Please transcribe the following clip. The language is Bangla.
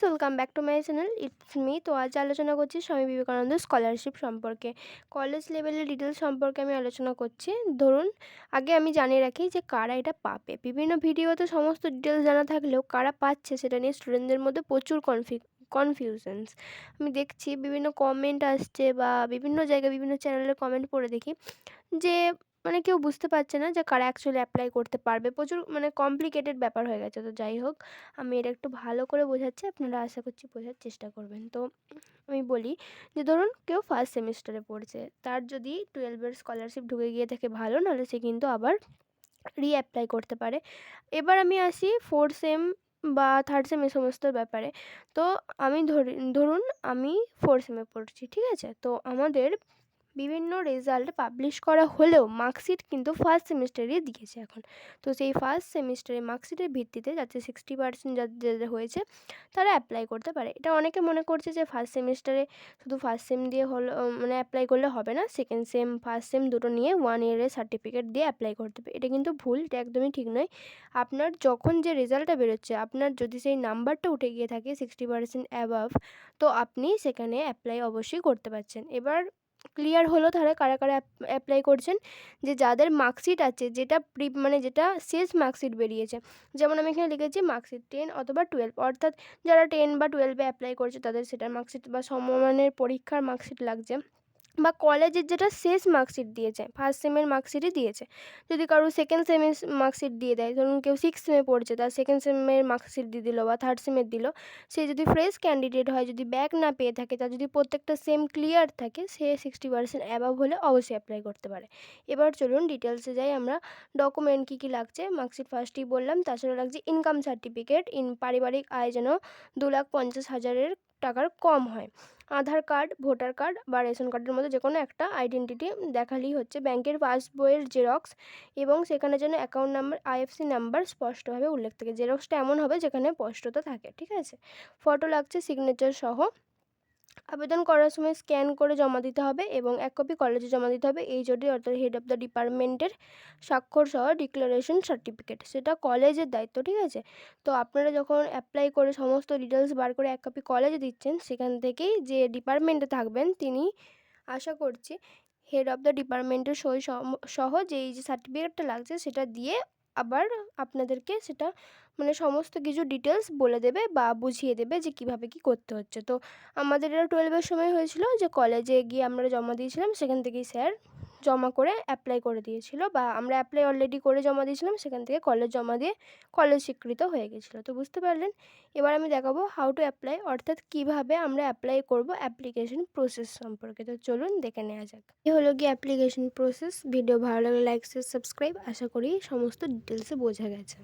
Welcome back to my channel, it's me. তো আজ আলোচনা করছি স্বামী বিবেকানন্দ স্কলারশিপ সম্পর্কে। কলেজ লেভেলের ডিটেলস সম্পর্কে আমি আলোচনা করছি। ধরুন, আগে আমি জানিয়ে রাখি যে কারা এটা পাবে। বিভিন্ন ভিডিওতে সমস্ত ডিটেলস জানা থাকলেও কারা পাচ্ছে সেটা নিয়ে স্টুডেন্টদের মধ্যে প্রচুর কনফিউশনস আমি দেখছি। বিভিন্ন কমেন্ট আসছে বা বিভিন্ন জায়গায় বিভিন্ন চ্যানেলের কমেন্ট পড়ে দেখি যে কেউ বুঝতে পারছে না যে কারা অ্যাকচুয়ালি অ্যাপ্লাই করতে পারবে। প্রচুর কমপ্লিকেটেড ব্যাপার হয়ে গেছে। তো যাই হোক, আমি এটা একটু ভালো করে বোঝাচ্ছি, আপনারা আশা করছি বোঝার চেষ্টা করবেন। তো আমি বলি যে ধরুন কেউ ফার্স্ট সেমিস্টারে পড়ছে, তার যদি 12-এর স্কলারশিপ ঢুকে গিয়ে থাকে ভালো, নাহলে সে কিন্তু আবার অ্যাপ্লাই করতে পারে। এবার আমি আসি 4th সেম বা 3rd সেম এই সমস্ত ব্যাপারে। তো আমি ধরুন আমি 4th সেমে পড়ছি, ঠিক আছে? তো আমাদের বিভিন্ন রেজাল্ট পাবলিশ করা হলেও মার্কশিট কিন্তু ফার্স্ট সেমিস্টারেই দিয়েছে এখন। তো সেই ফার্স্ট সেমিস্টারে মার্কশিটের ভিত্তিতে যাতে 60% যাদের হয়েছে তারা অ্যাপ্লাই করতে পারে। এটা অনেকে মনে করছে যে ফার্স্ট সেমিস্টারে শুধু ফার্স্ট সেম দিয়ে হলো, অ্যাপ্লাই করলে হবে না, সেকেন্ড সেম ফার্স্ট সেম দুটো নিয়ে 1 ইয়ারের সার্টিফিকেট দিয়ে অ্যাপ্লাই করতে হবে। এটা কিন্তু ভুল, এটা একদমই ঠিক নয়। আপনার যখন যে রেজাল্টটা বেরোচ্ছে, আপনার যদি সেই নাম্বারটা উঠে গিয়ে থাকে 60% অ্যাবাভ, তো আপনি সেখানে অ্যাপ্লাই অবশ্যই করতে পারছেন। এবার ক্লিয়ার হলো তাহলে কারা কারা অ্যাপ্লাই করছেন। যে যাদের মার্কশিট আছে, যেটা যেটা শেষ মার্কশিট বেরিয়েছে, যেমন আমি এখানে লিখেছি মার্কশিট 10 অথবা 12, অর্থাৎ যারা 10 বা 12-এ অ্যাপ্লাই করছে তাদের সেটার মার্কশিট বা সমমানের পরীক্ষার মার্কশিট লাগছে, বা কলেজের যেটা শেষ মার্কশিট দিয়েছে, ফার্স্ট সেমের মার্কশিটই দিয়েছে। যদি কারো সেকেন্ড সেমের মার্কশিট দিয়ে দেয়, ধরুন কেউ 6 সেমে পড়ছে, তার সেকেন্ড সেমের মার্কশিট দিয়ে দিল বা 3rd সেমের দিল, সে যদি ফ্রেশ ক্যান্ডিডেট হয়, যদি ব্যাক না পেয়ে থাকে, তার যদি প্রত্যেকটা সেম ক্লিয়ার থাকে, সে 60% অ্যাবাভ হলে অবশ্যই অ্যাপ্লাই করতে পারে। এবার চলুন ডিটেলসে যাই আমরা। ডকুমেন্ট কী কী লাগছে, মার্কশিট ফার্স্টেই বললাম, তাছাড়া লাগছে ইনকাম সার্টিফিকেট, পারিবারিক আয় যেন 2,50,000 টাকার কম হয়, আধার কার্ড, ভোটার কার্ড বা রেশন কার্ডের মধ্যে যে কোনো একটা আইডেন্টিটি দেখালেই হচ্ছে, ব্যাংকের পাসবইয়ের জেরক্স, এবং সেখানে যেন অ্যাকাউন্ট নাম্বার, আইএফসি নাম্বার স্পষ্টভাবে উল্লেখ থাকে। জেরক্সটা এমন হবে যেখানে স্পষ্টতা থাকে, ঠিক আছে? ফটো লাগছে সিগনেচার সহ। আবেদন করার সময় স্ক্যান করে জমা দিতে হবে এবং 1 কপি কলেজে জমা দিতে হবে। এইচওডি অর্থাৎ হেড অফ দ্য ডিপার্টমেন্টের স্বাক্ষর সহ ডিক্লারেশন সার্টিফিকেট, সেটা কলেজের দায়িত্ব, ঠিক আছে? তো আপনারা যখন অ্যাপ্লাই করে সমস্ত ডিটেলস বার করে 1 কপি কলেজে দিচ্ছেন, সেখান থেকেই যে ডিপার্টমেন্টে থাকবেন তিনি, আশা করছি, হেড অফ দ্য ডিপার্টমেন্টের সই সহ যে এই যে সার্টিফিকেটটা লাগছে সেটা দিয়ে আবার আপনাদেরকে সেটা সমস্ত কিছু ডিটেলস বলে দেবে বা বুঝিয়ে দেবে যে কীভাবে কী করতে হচ্ছে। তো আমাদের এটা 12-এর সময় হয়েছিল যে কলেজে গিয়ে আমরা জমা দিয়েছিলাম, সেখান থেকেই স্যার জমা করে অ্যাপ্লাই করে দিয়েছিল, বা আমরা অ্যাপ্লাই অলরেডি করে জমা দিয়েছিলাম, সেখান থেকে কলেজ জমা দিয়ে কলেজ স্বীকৃত হয়ে গেছিলো। তো বুঝতে পারলেন। এবার আমি দেখাবো হাউ টু অ্যাপ্লাই, অর্থাৎ কীভাবে আমরা অ্যাপ্লাই করব, অ্যাপ্লিকেশন প্রসেস সম্পর্কে। তো চলুন দেখে নেওয়া যাক। এই হলো গিয়ে অ্যাপ্লিকেশন প্রসেস। ভিডিও ভালো লাগলে লাইক, শেয়ার, সাবস্ক্রাইব। আশা করি সমস্ত ডিটেলসে বোঝা গেছে।